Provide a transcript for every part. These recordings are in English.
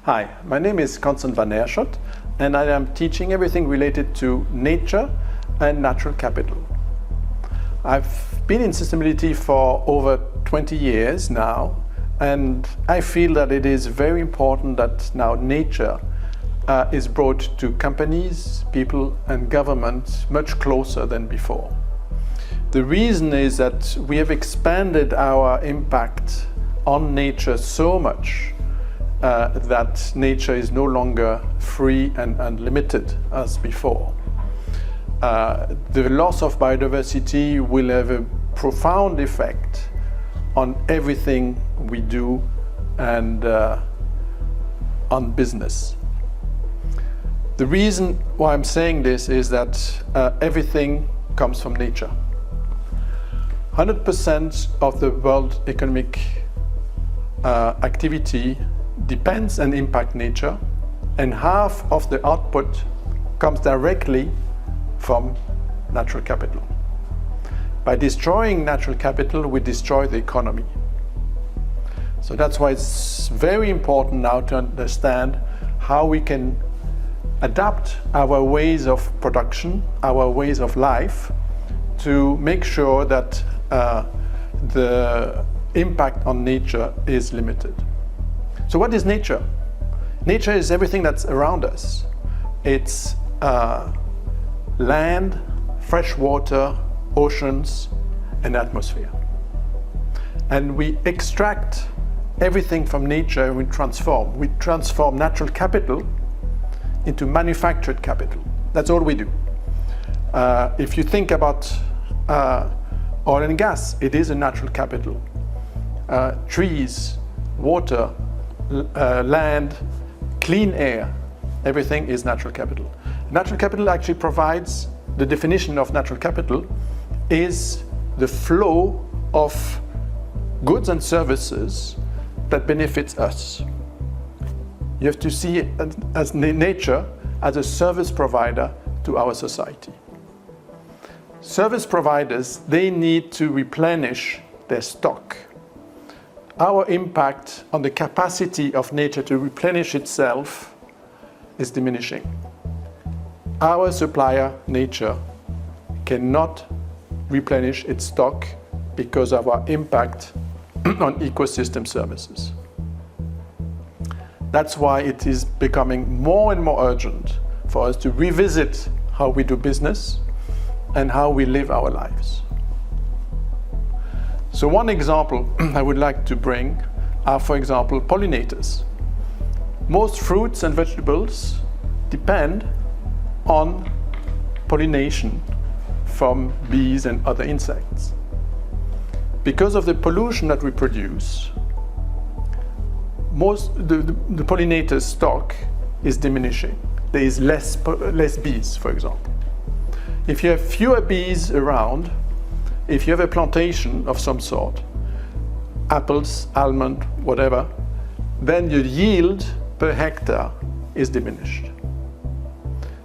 Hi, my name is Constant van Aerschot and I am teaching everything related to nature and natural capital. I've been in sustainability for over 20 years now, and I feel that it is very important that now nature is brought to companies, people and governments much closer than before. The reason is that we have expanded our impact on nature so much that nature is no longer free and unlimited as before. The loss of biodiversity will have a profound effect on everything we do and on business. The reason why I'm saying this is that everything comes from nature. 100% of the world economic activity depends and impacts nature, and half of the output comes directly from natural capital. By destroying natural capital, we destroy the economy. So that's why it's very important now to understand how we can adapt our ways of production, our ways of life, to make sure that the impact on nature is limited. So what is nature? Nature is everything that's around us. It's land, fresh water, oceans, and atmosphere. And we extract everything from nature and we transform. We transform natural capital into manufactured capital. That's all we do. If you think about oil and gas, it is a natural capital. Trees, water, land, clean air, everything is natural capital. Natural capital actually provides, the definition of natural capital is the flow of goods and services that benefits us. You have to see it as nature as a service provider to our society. Service providers, they need to replenish their stock. Our impact on the capacity of nature to replenish itself is diminishing. Our supplier, nature, cannot replenish its stock because of our impact on ecosystem services. That's why it is becoming more and more urgent for us to revisit how we do business and how we live our lives. So one example I would like to bring are, for example, pollinators. Most fruits and vegetables depend on pollination from bees and other insects. Because of the pollution that we produce, the pollinator stock is diminishing. There is less bees, for example. If you have fewer bees around, if you have a plantation of some sort, apples, almond, whatever, then your yield per hectare is diminished.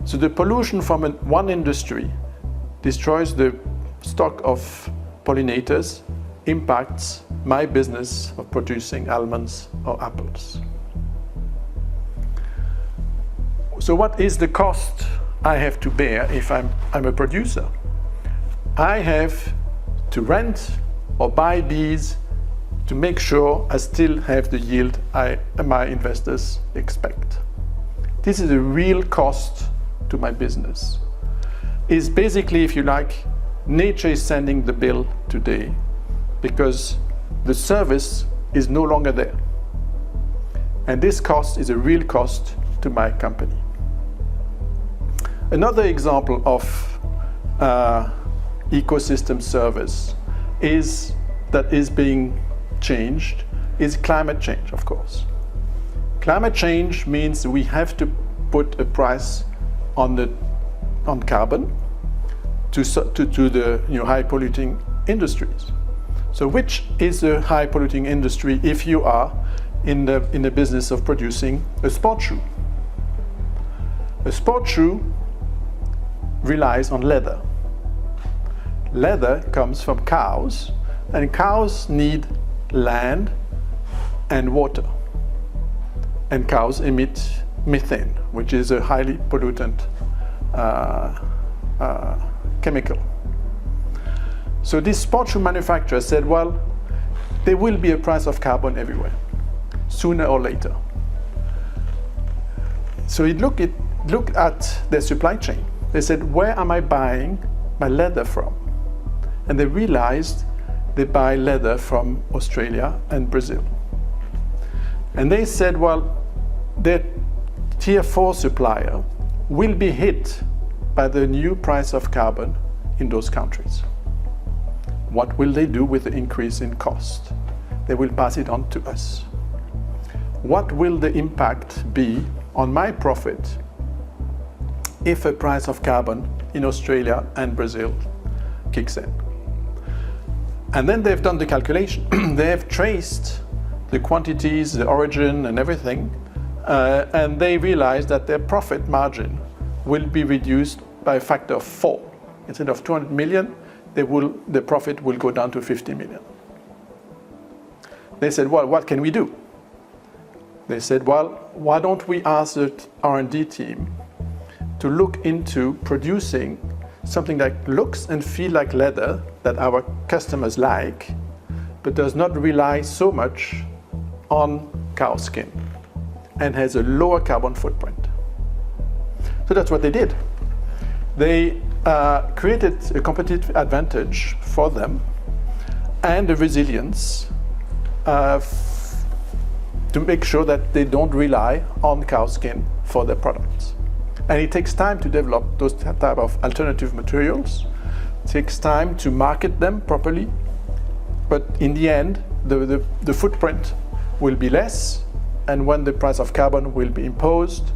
So the pollution from one industry destroys the stock of pollinators, impacts my business of producing almonds or apples. So what is the cost I have to bear if I'm a producer? I have to rent or buy bees to make sure I still have the yield my investors expect. This is a real cost to my business. It's basically, if you like, nature is sending the bill today because the service is no longer there. And this cost is a real cost to my company. Another example of ecosystem service that is being changed is climate change, of course. Climate change means we have to put a price on carbon to the high polluting industries. So which is a high polluting industry if you are in the business of producing a sport shoe? A sport shoe relies on leather. Leather comes from cows, and cows need land and water. and cows emit methane, which is a highly pollutant chemical. So this sports shoe manufacturer said, well, there will be a price of carbon everywhere, sooner or later. So he looked at their supply chain. They said, where am I buying my leather from? And they realized they buy leather from Australia and Brazil. And they said, well, their tier 4 supplier will be hit by the new price of carbon in those countries. What will they do with the increase in cost? They will pass it on to us. What will the impact be on my profit if a price of carbon in Australia and Brazil kicks in? And then they've done the calculation. They have traced the quantities, the origin and everything, and they realized that their profit margin will be reduced by a factor of 4. Instead of 200 million, the profit will go down to 50 million. They said, well, what can we do? They said, well, why don't we ask the R&D team to look into producing something that looks and feels like leather that our customers like, but does not rely so much on cow skin and has a lower carbon footprint. So that's what they did. They created a competitive advantage for them and a resilience to make sure that they don't rely on cow skin for their products. And it takes time to develop those type of alternative materials. It takes time to market them properly. But in the end, the footprint will be less. And when the price of carbon will be imposed,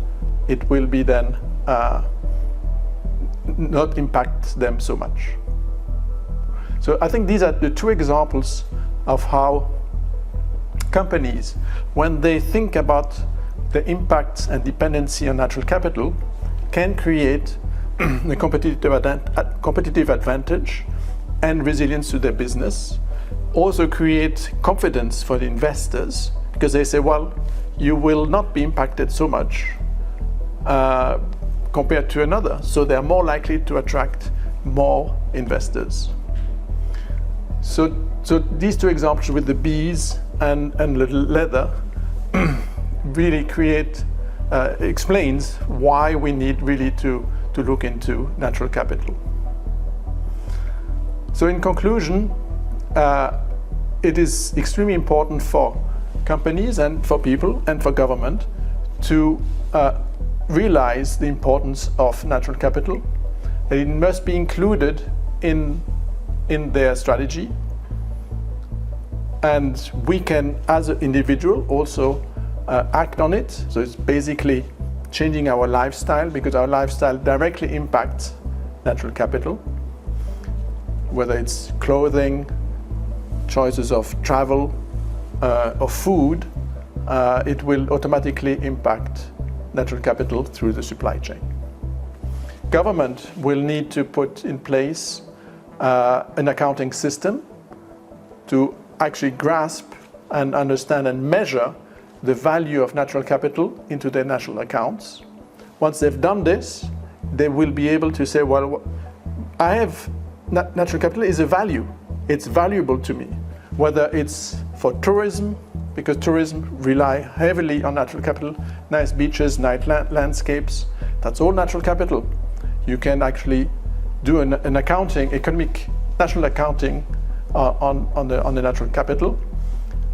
it will be then not impact them so much. So I think these are the two examples of how companies, when they think about the impacts and dependency on natural capital, can create a competitive advantage and resilience to their business. Also create confidence for the investors, because they say, well, you will not be impacted so much compared to another, so they're more likely to attract more investors. So these two examples with the bees and the leather really explains why we need really to look into natural capital. So in conclusion, it is extremely important for companies and for people and for government to realize the importance of natural capital. It must be included in their strategy. And we can, as an individual, also act on it. So it's basically changing our lifestyle, because our lifestyle directly impacts natural capital. Whether it's clothing, choices of travel, or food, it will automatically impact natural capital through the supply chain. Government will need to put in place an accounting system to actually grasp and understand and measure the value of natural capital into their national accounts. Once they've done this, they will be able to say, well, natural capital is a value. It's valuable to me, whether it's for tourism, because tourism rely heavily on natural capital, nice beaches, nice landscapes, that's all natural capital. You can actually do an accounting, national accounting on the natural capital,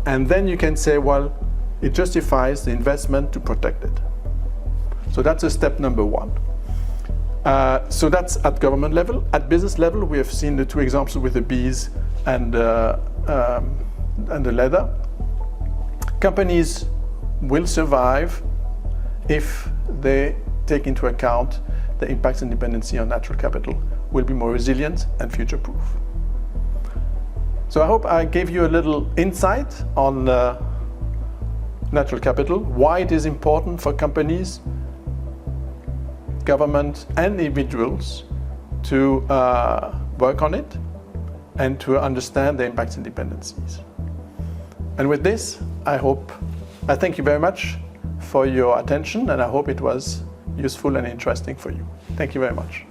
and then you can say, well, it justifies the investment to protect it. So that's a step number one. So that's at government level. At business level, we have seen the two examples with the bees and the leather. Companies will survive if they take into account the impacts and dependency on natural capital, will be more resilient and future-proof. So I hope I gave you a little insight on natural capital, why it is important for companies, government and individuals to work on it and to understand the impacts and dependencies. And with this, I thank you very much for your attention, and I hope it was useful and interesting for you. Thank you very much.